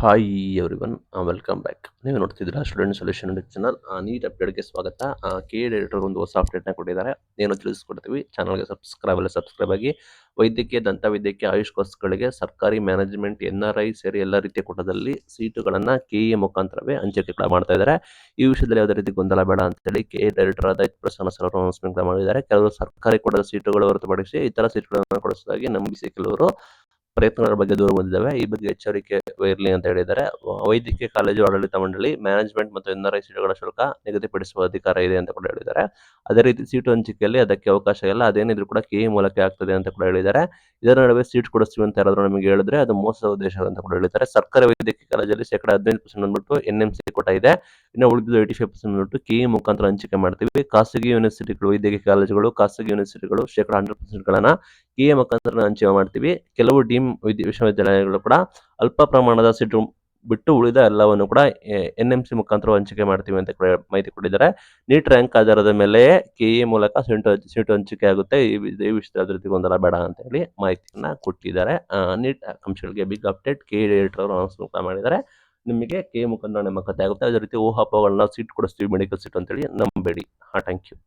Hi everyone, welcome back. ನೀವು ನೋಡ್ತಿದ್ದೀರಾ student solution channel. Neat ಅಪ್ಡೇಟ್ಗೆ ಸ್ವಾಗತ. ಕೆ ಡೈರೆಕ್ಟರ್ ಒಂದು ಹೊಸ ಅಪ್ಡೇಟ್ನ ಕೊಟ್ಟಿದ್ದಾರೆ, ಏನು ತಿಳಿಸ್ಕೊಡ್ತೀವಿ. ಚಾನಲ್ಗೆ ಸಬ್ಸ್ಕ್ರೈಬ್ ಆಗಿ. ವೈದ್ಯಕೀಯ, ದಂತವೈದ್ಯಕೀಯ, ಆಯುಷ್ ಕೋರ್ಸ್ಗಳಿಗೆ ಸರ್ಕಾರಿ ಮ್ಯಾನೇಜ್ಮೆಂಟ್, NRI ಸೇರಿ ಎಲ್ಲ ರೀತಿಯ ಕೂಟದಲ್ಲಿ ಸೀಟುಗಳನ್ನು KE ಮುಖಾಂತರವೇ ಹಂಚಿಕೆ ಮಾಡ್ತಾ ಇದ್ದಾರೆ. ಈ ವಿಷಯದಲ್ಲಿ ಯಾವುದೇ ರೀತಿ ಗೊಂದಲ ಬೇಡ ಅಂತೇಳಿ KE ಡೈರೆಕ್ಟರ್ ಆದ ಪ್ರಸನ್ನ ಸರ್ ಅನೌನ್ಸ್ಮೆಂಟ್ ಮಾಡಿದ್ದಾರೆ. ಕೆಲವರು ಸರ್ಕಾರಿ ಕೂಟದ ಸೀಟುಗಳು ಹೊರತುಪಡಿಸಿ ಇತರ ಸೀಟುಗಳನ್ನು ಕೊಡಿಸುವುದಾಗಿ ನಂಬಿಸಿ ಕೆಲವರು ಪ್ರಯತ್ನಗಳ ಬಗ್ಗೆ ದೂರ ಬಂದಿದ್ದಾವೆ. ಈ ಬಗ್ಗೆ ಎಚ್ಚರಿಕೆ ಇರಲಿ ಅಂತ ಹೇಳಿದ್ದಾರೆ. ವೈದ್ಯಕೀಯ ಕಾಲೇಜು ಆಡಳಿತ ಮಂಡಳಿ ಮ್ಯಾನೇಜ್ಮೆಂಟ್ ಮತ್ತು NRI ಸೀಟುಗಳ ಶುಲ್ಕ ನಿಗದಿಪಡಿಸುವ ಅಧಿಕಾರ ಇದೆ ಅಂತ ಕೂಡ ಹೇಳಿದ್ದಾರೆ. ಅದೇ ರೀತಿ ಸೀಟು ಹಂಚಿಕೆಯಲ್ಲಿ ಅದಕ್ಕೆ ಅವಕಾಶ ಇಲ್ಲ, ಅದೇನಿದ್ರು ಕೂಡ KE ಮೂಲಕ ಆಗ್ತದೆ ಅಂತ ಕೂಡ ಹೇಳಿದ್ದಾರೆ. ಇದರ ನಡುವೆ ಸೀಟ್ ಕೊಡಿಸ್ತೀವಿ ಅಂತ ಯಾರಾದ್ರೂ ನಮಗೆ ಹೇಳಿದ್ರೆ ಅದು ಮೋಸದ ಉದ್ದೇಶ ಅಂತ ಕೂಡ ಹೇಳಿದ್ದಾರೆ. ಸರ್ಕಾರಿ ವೈದ್ಯಕೀಯ ಕಾಲೇಜಲ್ಲಿ 15% ಅಂದ್ಬಿಟ್ಟು NMC ಕೋಟ ಇದೆ, ಇನ್ನು ಉಳಿದಿದ್ದು 85% ಅಂದ್ಬಿಟ್ಟು KE ಮುಖಾಂತರ ಹಂಚಿಕೆ ಮಾಡ್ತೀವಿ. ಖಾಸಗಿ ಯೂನಿವರ್ಸಿಟಿಗಳು, ವೈದ್ಯಕೀಯ ಕಾಲೇಜುಗಳು, ಖಾಸಗಿ ಯೂನಿವರ್ಸಿಟಿಗಳು 100% KE ಮುಖಾಂತರ ಹಂಚಿಕೆ ಮಾಡ್ತೀವಿ. ಕೆಲವು ಡೀಮ್ ವಿಶ್ವವಿದ್ಯಾಲಯಗಳು ಕೂಡ ಅಲ್ಪ ಪ್ರಮಾಣದ ಸೀಟು ಬಿಟ್ಟು ಉಳಿದ ಎಲ್ಲವನ್ನು ಕೂಡ NMC ಮುಖಾಂತರ ಹಂಚಿಕೆ ಮಾಡ್ತೀವಿ ಅಂತ ಮಾಹಿತಿ ಕೊಟ್ಟಿದ್ದಾರೆ. ನೀಟ್ ರ್ಯಾಂಕ್ ಆಧಾರದ ಮೇಲೆ KE ಮೂಲಕ ಸೀಟು ಹಂಚಿಕೆ ಆಗುತ್ತೆ. ಈ ವಿಷಯದ ಅದ್ರ ರೀತಿ ಗೊಂದಲ ಬೇಡ ಅಂತ ಹೇಳಿ ಮಾಹಿತಿಯನ್ನ ಕೊಟ್ಟಿದ್ದಾರೆ. ನೀಟ್ ಆಕಾಂಕ್ಷಿಗಳಿಗೆ ಬಿಗ್ ಅಪ್ಡೇಟ್, KE ಡೈರೆಕ್ಟರ್ ಅವರು ಅನೌನ್ಸ್ಮೆಂಟ್ ಮಾಡಿದ್ದಾರೆ. ನಿಮಗೆ KE ಮುಖಾಂತರ ನೇಮಕಾತಿ ಆಗುತ್ತೆ. ಅದೇ ರೀತಿ ಊಹಾಪೋಹಗಳನ್ನ ಸೀಟ್ ಕೊಡಿಸ್ತೀವಿ ಮೆಡಿಕಲ್ ಸೀಟ್ ಅಂತೇಳಿ ನಂಬೇಡಿ. Thank you.